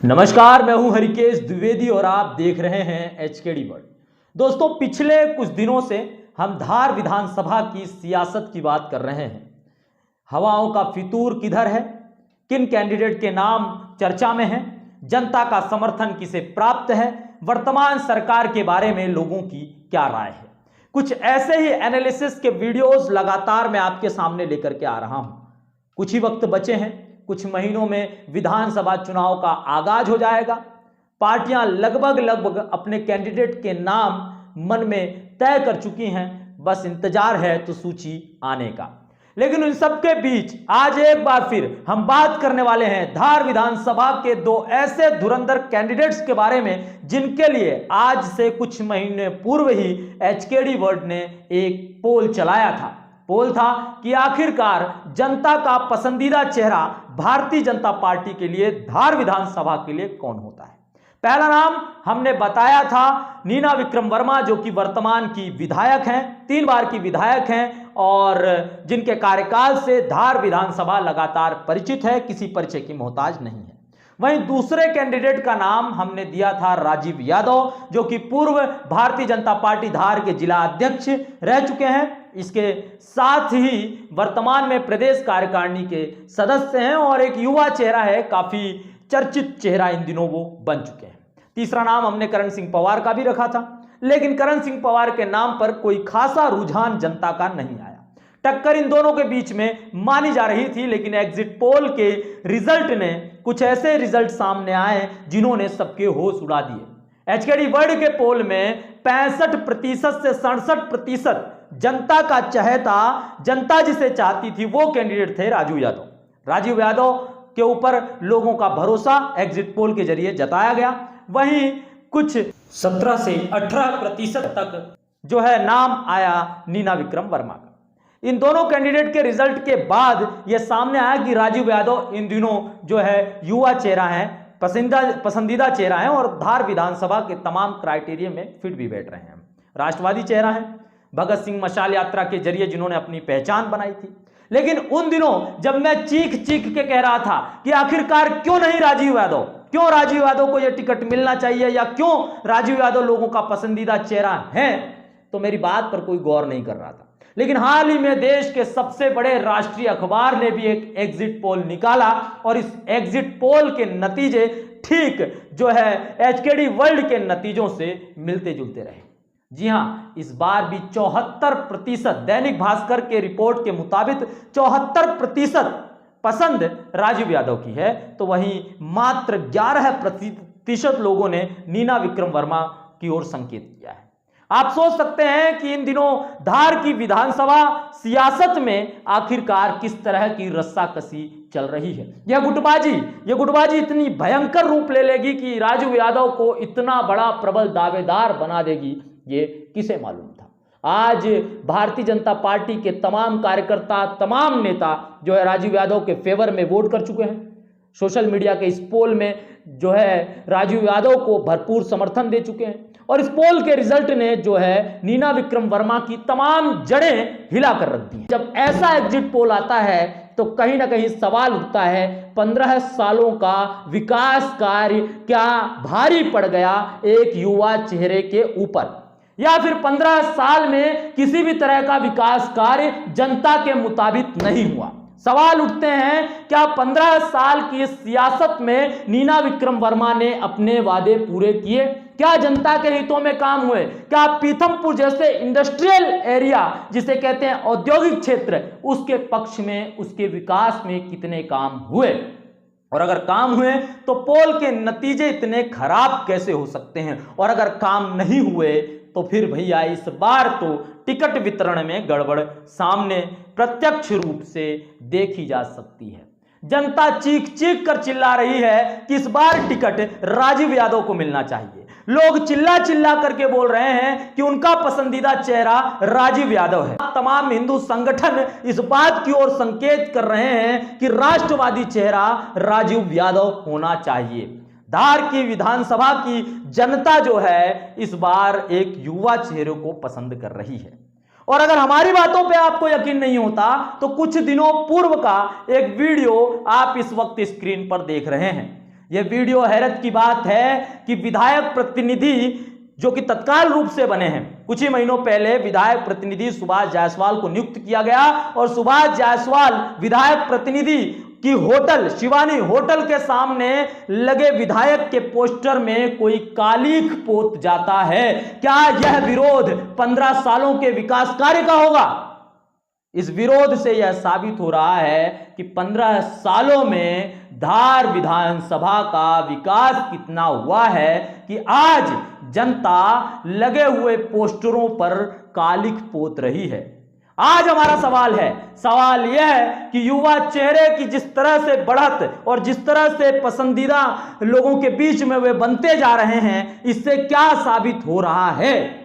नमस्कार, मैं हूं हरिकेश द्विवेदी और आप देख रहे हैं एचकेडी वर्ल्ड। दोस्तों, पिछले कुछ दिनों से हम धार विधानसभा की सियासत की बात कर रहे हैं। हवाओं का फितूर किधर है, किन कैंडिडेट के नाम चर्चा में हैं, जनता का समर्थन किसे प्राप्त है, वर्तमान सरकार के बारे में लोगों की क्या राय है। कुछ ऐसे ही एनालिसिस के वीडियोस लगातार मैं आपके सामने लेकर के आ रहा हूं। कुछ ही वक्त बचे हैं, कुछ महीनों में विधानसभा चुनाव का आगाज हो जाएगा। पार्टियां लगभग अपने कैंडिडेट के नाम मन में तय कर चुकी हैं, बस इंतजार है तो सूची आने का। लेकिन उन सबके बीच आज एक बार फिर हम बात करने वाले हैं धार विधानसभा के दो ऐसे धुरंधर कैंडिडेट्स के बारे में जिनके लिए आज से कुछ महीने पूर्व ही एचकेडी वर्ल्ड ने एक पोल चलाया था। पोल था कि आखिरकार जनता का पसंदीदा चेहरा भारतीय जनता पार्टी के लिए धार विधानसभा के लिए कौन होता है। पहला नाम हमने बताया था नीना विक्रम वर्मा, जो कि वर्तमान की विधायक हैं, 3 बार की विधायक हैं और जिनके कार्यकाल से धार विधानसभा लगातार परिचित है, किसी परिचय की मोहताज नहीं है। वहीं दूसरे कैंडिडेट का नाम हमने दिया था राजीव यादव, जो कि पूर्व भारतीय जनता पार्टी धार के जिला अध्यक्ष रह चुके हैं। इसके साथ ही वर्तमान में प्रदेश कार्यकारिणी के सदस्य हैं और एक युवा चेहरा है, काफी चर्चित चेहरा इन दिनों वो बन चुके हैं। तीसरा नाम हमने करण सिंह पवार का भी रखा था, लेकिन करण सिंह पवार के नाम पर कोई खासा रुझान जनता का नहीं आया। टक्कर इन दोनों के बीच में मानी जा रही थी, लेकिन एग्जिट पोल के रिजल्ट ने कुछ ऐसे रिजल्ट सामने आए जिन्होंने सबके होश उड़ा दिए। एचकेडी वर्ल्ड के पोल में 65% से 67% जनता का चहेता, जनता जिसे चाहती थी वो कैंडिडेट थे राजीव यादव। राजीव यादव के ऊपर लोगों का भरोसा एग्जिट पोल के जरिए जताया गया। वहीं कुछ 17 से 18% तक जो है नाम आया नीना विक्रम वर्मा का। इन दोनों कैंडिडेट के रिजल्ट के बाद यह सामने आया कि राजीव यादव इन दिनों जो है युवा चेहरा है, पसंदीदा चेहरा है और धार विधानसभा के तमाम क्राइटेरिया में फिट भी बैठ रहे हैं। राष्ट्रवादी चेहरा है, भगत सिंह मशाल यात्रा के जरिए जिन्होंने अपनी पहचान बनाई थी। लेकिन उन दिनों जब मैं चीख के कह रहा था कि आखिरकार क्यों नहीं राजीव यादव, क्यों राजीव यादव को यह टिकट मिलना चाहिए या क्यों राजीव यादव लोगों का पसंदीदा चेहरा है, तो मेरी बात पर कोई गौर नहीं कर रहा था। लेकिन हाल ही में देश के सबसे बड़े राष्ट्रीय अखबार ने भी एक एग्जिट पोल निकाला और इस एग्जिट पोल के नतीजे ठीक जो है एचकेडी वर्ल्ड के नतीजों से मिलते जुलते रहे। जी हां, इस बार भी 74%, दैनिक भास्कर के रिपोर्ट के मुताबिक 74% पसंद राजीव यादव की है, तो वहीं मात्र 11% लोगों ने नीना विक्रम वर्मा की ओर संकेत किया है। आप सोच सकते हैं कि इन दिनों धार की विधानसभा सियासत में आखिरकार किस तरह की रस्साकसी चल रही है। यह गुटबाजी इतनी भयंकर रूप ले लेगी कि राजीव यादव को इतना बड़ा प्रबल दावेदार बना देगी, ये किसे मालूम था। आज भारतीय जनता पार्टी के तमाम कार्यकर्ता, तमाम नेता जो है राजीव यादव के फेवर में वोट कर चुके हैं। सोशल मीडिया के इस पोल में जो है राजीव यादव को भरपूर समर्थन दे चुके हैं और इस पोल के रिजल्ट ने जो है नीना विक्रम वर्मा की तमाम जड़ें हिला कर रख दी। जब ऐसा एग्जिट पोल आता है तो कहीं ना कहीं सवाल उठता है, 15 सालों का विकास कार्य क्या भारी पड़ गया एक युवा चेहरे के ऊपर, या फिर 15 साल में किसी भी तरह का विकास कार्य जनता के मुताबिक नहीं हुआ। सवाल उठते हैं, क्या 15 साल की सियासत में नीना विक्रम वर्मा ने अपने वादे पूरे किए? क्या जनता के हितों में काम हुए? क्या पीथमपुर जैसे इंडस्ट्रियल एरिया जिसे कहते हैं औद्योगिक क्षेत्र, उसके पक्ष में, उसके विकास में कितने काम हुए? और अगर काम हुए तो पोल के नतीजे इतने खराब कैसे हो सकते हैं? और अगर काम नहीं हुए तो फिर भैया इस बार तो टिकट वितरण में गड़बड़ सामने प्रत्यक्ष रूप से देखी जा सकती है। जनता चीख कर चिल्ला रही है कि इस बार टिकट राजीव यादव को मिलना चाहिए। लोग चिल्ला करके बोल रहे हैं कि उनका पसंदीदा चेहरा राजीव यादव है। तमाम हिंदू संगठन इस बात की ओर संकेत कर रहे हैं कि राष्ट्रवादी चेहरा राजीव यादव होना चाहिए। धार की विधानसभा की जनता जो है इस बार एक युवा चेहरे को पसंद कर रही है। और अगर हमारी बातों पे आपको यकीन नहीं होता तो कुछ दिनों पूर्व का एक वीडियो आप इस वक्त स्क्रीन पर देख रहे हैं। यह वीडियो हैरत की बात है कि विधायक प्रतिनिधि जो कि तत्काल रूप से बने हैं, कुछ ही महीनों पहले विधायक प्रतिनिधि सुभाष जायसवाल को नियुक्त किया गया और सुभाष जायसवाल विधायक प्रतिनिधि की होटल शिवानी होटल के सामने लगे विधायक के पोस्टर में कोई कालिख पोत जाता है। क्या यह विरोध 15 सालों के विकास कार्य का होगा? इस विरोध से यह साबित हो रहा है कि 15 सालों में धार विधानसभा का विकास कितना हुआ है कि आज जनता लगे हुए पोस्टरों पर कालिख पोत रही है। आज हमारा सवाल यह है कि युवा चेहरे की जिस तरह से बढ़त और जिस तरह से पसंदीदा लोगों के बीच में वे बनते जा रहे हैं, इससे क्या साबित हो रहा है?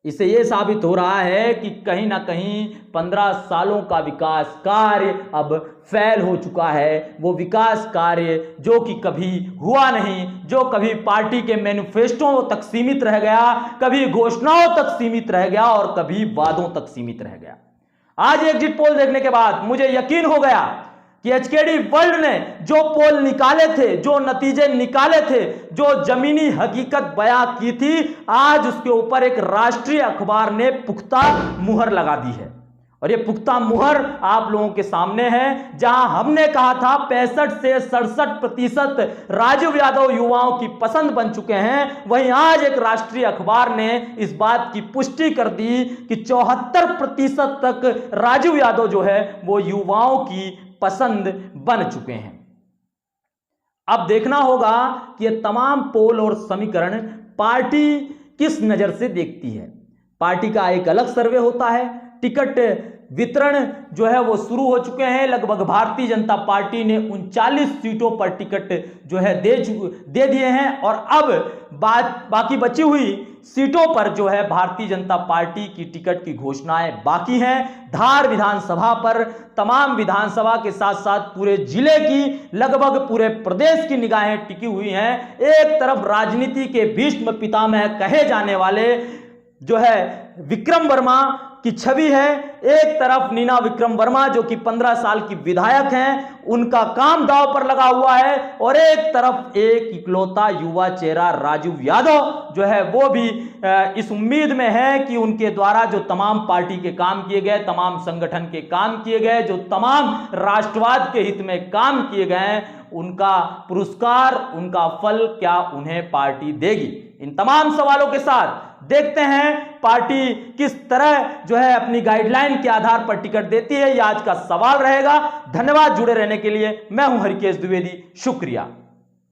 इससे यह साबित हो रहा है कि कहीं ना कहीं 15 सालों का विकास कार्य अब फेल हो चुका है। वो विकास कार्य जो कि कभी हुआ नहीं, जो कभी पार्टी के मैनिफेस्टो तक सीमित रह गया, कभी घोषणाओं तक सीमित रह गया और कभी वादों तक सीमित रह गया। आज एग्जिट पोल देखने के बाद मुझे यकीन हो गया कि एचकेडी वर्ल्ड ने जो पोल निकाले थे, जो नतीजे निकाले थे, जो जमीनी हकीकत बयां की थी, आज उसके ऊपर एक राष्ट्रीय अखबार ने पुख्ता मुहर लगा दी है। और ये पुख्ता मुहर आप लोगों के सामने है। जहां हमने कहा था 65 से 67% राजीव यादव युवाओं की पसंद बन चुके हैं, वहीं आज एक राष्ट्रीय अखबार ने इस बात की पुष्टि कर दी कि 74% तक राजीव यादव जो है वो युवाओं की पसंद बन चुके हैं। अब देखना होगा कि ये तमाम पोल और समीकरण पार्टी किस नजर से देखती है। पार्टी का एक अलग सर्वे होता है। टिकट वितरण जो है वो शुरू हो चुके हैं। लगभग भारतीय जनता पार्टी ने 39 सीटों पर टिकट जो है दे दिए हैं और अब बाकी बची हुई सीटों पर जो है भारतीय जनता पार्टी की टिकट की घोषणाएं बाकी हैं। धार विधानसभा पर तमाम विधानसभा के साथ साथ पूरे जिले की, लगभग पूरे प्रदेश की निगाहें टिकी हुई हैं। एक तरफ राजनीति के भीष्म पितामह कहे जाने वाले जो है विक्रम वर्मा की छवि है, एक तरफ नीना विक्रम वर्मा जो कि 15 साल की विधायक हैं, उनका काम दांव पर लगा हुआ है, और एक तरफ एक इकलौता युवा चेहरा राजीव यादव जो है वो भी इस उम्मीद में है कि उनके द्वारा जो तमाम पार्टी के काम किए गए, तमाम संगठन के काम किए गए, जो तमाम राष्ट्रवाद के हित में काम किए गए, उनका पुरस्कार, उनका फल क्या उन्हें पार्टी देगी। इन तमाम सवालों के साथ देखते हैं पार्टी किस तरह जो है अपनी गाइडलाइन के आधार पर टिकट देती है। यह आज का सवाल रहेगा। धन्यवाद जुड़े रहने के लिए। मैं हूं हरिकेश द्विवेदी, शुक्रिया।